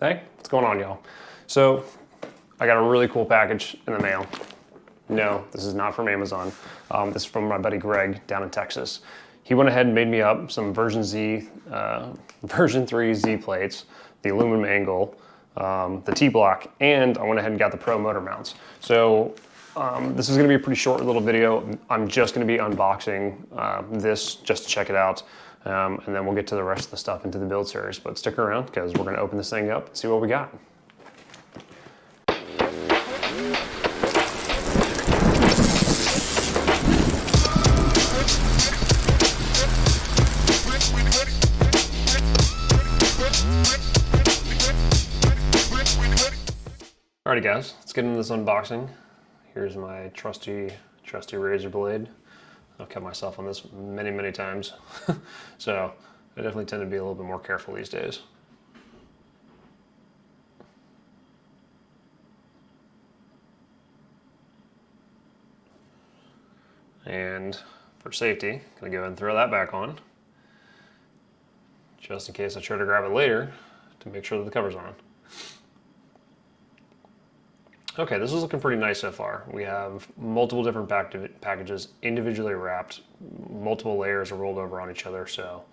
Hey, what's going on, y'all? So, I got a really cool package in the mail. No, this is not from Amazon. This is from my buddy Greg down in Texas. He went ahead and made me up some version 3 Z plates, the aluminum angle, the T-block, and I went ahead and got the Pro motor mounts. So, this is gonna be a pretty short little video. I'm just gonna be unboxing this just to check it out. And then we'll get to the rest of the stuff into the build series, but stick around because we're gonna open this thing up and see what we got. Alrighty guys, let's get into this unboxing. Here's my trusty razor blade. I've cut myself on this many times. So I definitely tend to be a little bit more careful these days. And for safety, I'm gonna go ahead and throw that back on, just in case I try to grab it later to make sure that the cover's on. Okay, this is looking pretty nice so far. We have multiple different packages individually wrapped, multiple layers are rolled over on each other, so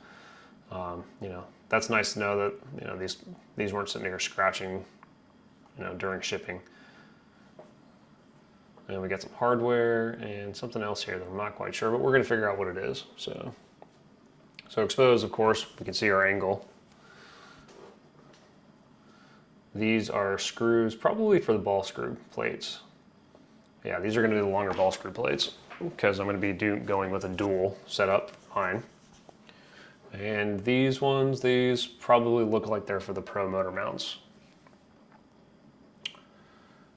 you know, that's nice to know that, you know, these weren't sitting here scratching, you know, during shipping. And we got some hardware and something else here that I'm not quite sure, but we're gonna figure out what it is. So exposed, of course, we can see our angle. These are screws, probably for the ball screw plates. Yeah, these are gonna be the longer ball screw plates because I'm gonna be going with a dual setup, fine. And these ones, these probably look like they're for the Pro motor mounts.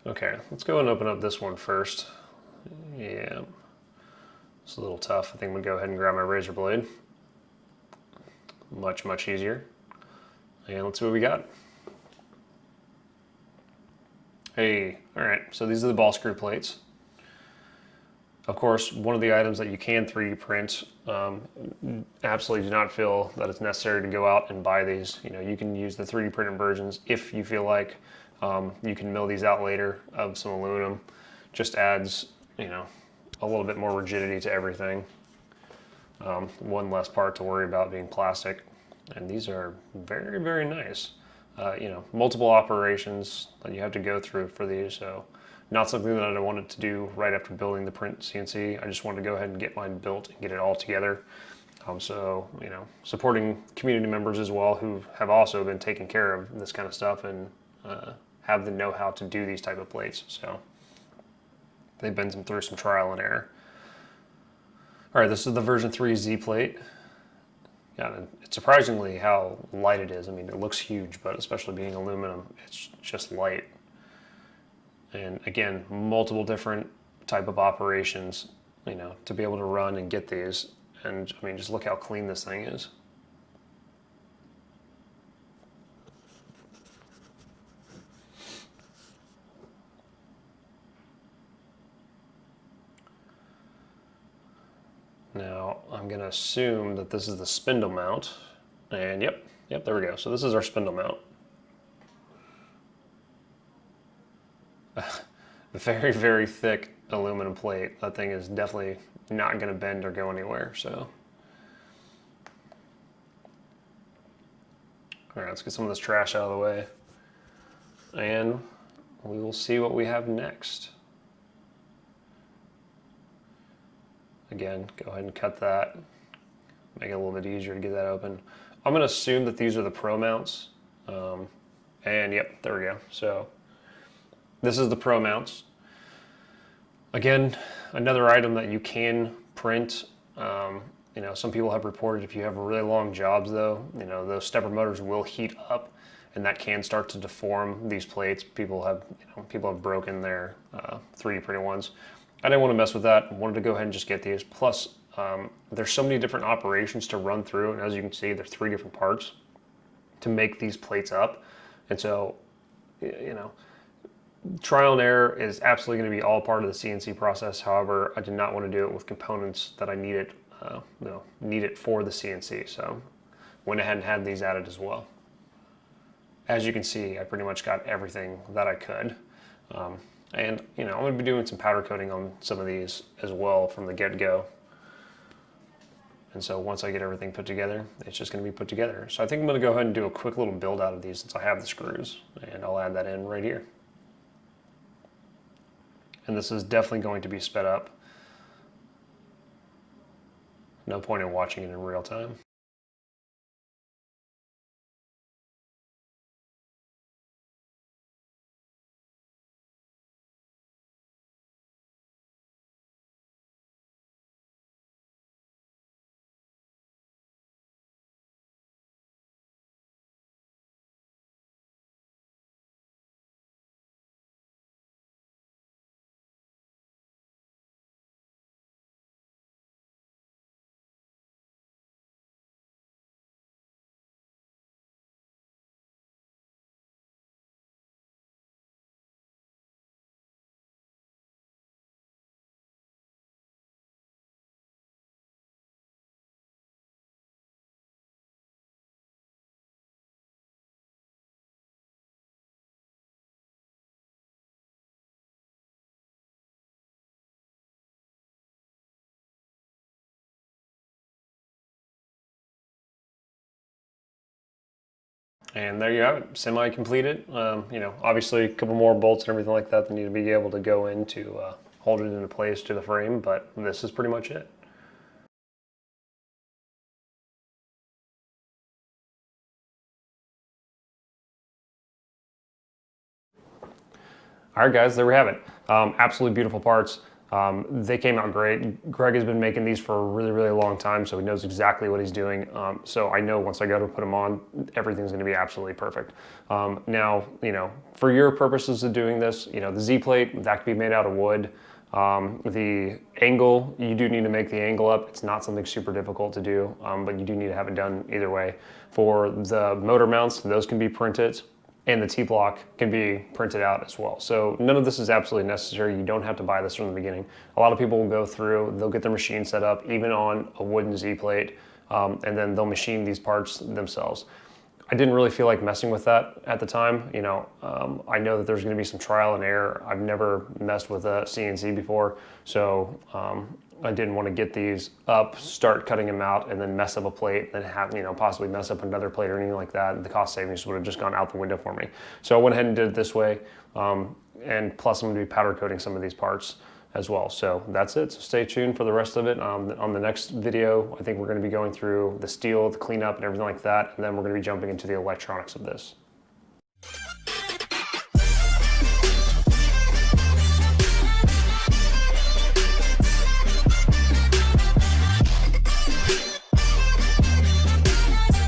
Okay, let's go and open up this one first. Yeah, it's a little tough. I think I'm gonna go ahead and grab my razor blade. Much easier. And let's see what we got. Hey, all right, so these are the ball screw plates. Of course, one of the items that you can 3D print, absolutely do not feel that it's necessary to go out and buy these. You know, you can use the 3D printed versions if you feel like you can mill these out later of some aluminum. Just adds, you know, a little bit more rigidity to everything. One less part to worry about being plastic. And these are very nice. You know, multiple operations that you have to go through for these, so not something that I wanted to do right after building the PrintNC. I just wanted to go ahead and get mine built and get it all together. So, you know, supporting community members as well who have also been taking care of this kind of stuff and have the know-how to do these type of plates. So they've been through some trial and error. All right, this is the version 3 Z plate. Yeah, it's surprisingly how light it is. I mean, it looks huge, but especially being aluminum, it's just light. And again, multiple different type of operations, you know, to be able to run and get these. And I mean, just look how clean this thing is. Now, I'm gonna assume that this is the spindle mount, and yep, there we go. So this is our spindle mount. Very thick aluminum plate. That thing is definitely not gonna bend or go anywhere, so. All right, let's get some of this trash out of the way, and we will see what we have next. Again, go ahead and cut that, make it a little bit easier to get that open. I'm gonna assume that these are the Pro mounts. And yep, there we go. So this is the Pro mounts. Again, another item that you can print. You know, some people have reported if you have really long jobs though, you know, those stepper motors will heat up and that can start to deform these plates. People have broken their 3D printed ones. I didn't want to mess with that. I wanted to go ahead and just get these. Plus, there's so many different operations to run through, and as you can see, there's 3 different parts to make these plates up. And so, you know, trial and error is absolutely going to be all part of the CNC process. However, I did not want to do it with components that I needed for the CNC. So, went ahead and had these added as well. as you can see, I pretty much got everything that I could. And I'm going to be doing some powder coating on some of these as well from the get-go. And so once I get everything put together, it's just going to be put together. So I think I'm going to go ahead and do a quick little build out of these since I have the screws, and I'll add that in right here. And this is definitely going to be sped up. No point in watching it in real time. And there you have it, semi-completed. Obviously a couple more bolts and everything like that need to be able to go in to hold it into place to the frame, but this is pretty much it. All right, guys, there we have it. Absolutely beautiful parts. They came out great. Greg has been making these for a really, really long time, so he knows exactly what he's doing. So I know once I go to put them on, everything's gonna be absolutely perfect. Now, for your purposes of doing this, the Z plate, that could be made out of wood. The angle, you do need to make the angle up. It's not something super difficult to do, but you do need to have it done either way. For the motor mounts, those can be printed, and the T-block can be printed out as well. So none of this is absolutely necessary. You don't have to buy this from the beginning. A lot of people will go through, they'll get their machine set up even on a wooden Z-plate, and then they'll machine these parts themselves. I didn't really feel like messing with that at the time. I know that there's gonna be some trial and error. I've never messed with a CNC before, so I didn't want to get these up, start cutting them out, and then mess up a plate, and have possibly mess up another plate or anything like that. The cost savings would have just gone out the window for me. So I went ahead and did it this way, and plus I'm going to be powder coating some of these parts as well. So that's it. So stay tuned for the rest of it. On the next video, I think we're going to be going through the steel, the cleanup, and everything like that, and then we're going to be jumping into the electronics of this.